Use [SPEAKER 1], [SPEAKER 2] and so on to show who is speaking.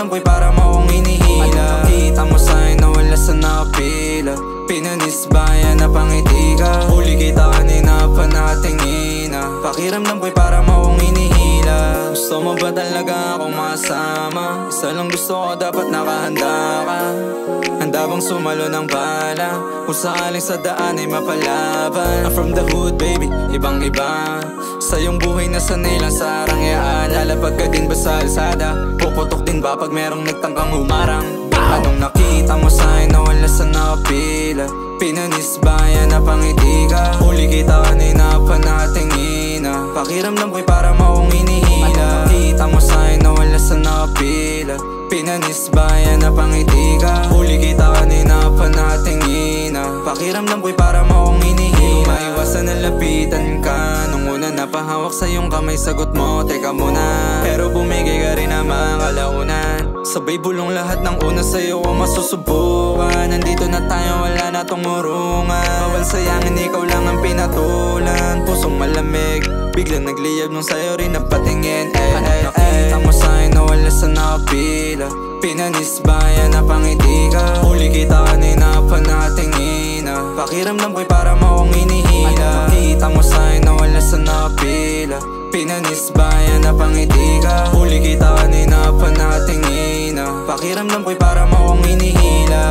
[SPEAKER 1] Pakiramdam ko'y para mo akong hinihila. Nakita mo sa'kin na wala sa nakapila. Pinanisbayan na pangiti ka. Huli kita kanina pa natingina. Pakiramdam ko'y para mo akong hinihila. Gusto mo ba talaga akong masama? Isa lang gusto ko, dapat nakahanda ka. Handa bang sumalo ng bala? Kung sakaling sa daan ay mapalaban. I'm from the hood baby, ibang iba. Sa iyong buhay na sanay lang sa arangyaan. Lalapag ka din ba sa alsada? Puputok din ba pag merong nagtangkang humarang? Anong nakita mo sa'kin na wala sa nakapila? Pinanisbayan na pangiti ka. Huli kita kanina pa natingina. Pakiramdam ko'y para mo akong hinihila. Nakita mo sa'kin na wala sa nakapila. Pinanisbayan na pangiti ka. Huli kita kanina pa natingina. Pakiramdam ko'y para mo akong hinihila. Maiwasan na lapitan ka. Nung una napahawak sa iyong kamay, sagot mo, teka muna. Pero bumigay ka rin naman kalaunan. Sabay bulong lahat ng una sa'yo ko masusubukan. Nandito na tayo, wala na tong urungan. Bawal sayangin, ikaw lang ang pinatulan. Pusong malamig, biglang nagliyab nung sa'yo rin napatingin. Nakita mo sa'kin na wala sa nakapila. Pinanisbayan na pangiti ka. Huli kita kanina pa natingina. Pakiramdam ko'y para mo akong hinihila. Nakita mo sa'kin na wala sa nakapila. Pinanisbayan na pangiti ka. Huli kita kanina pa natingina. Pakiramdam ko'y para mo akong hinihila.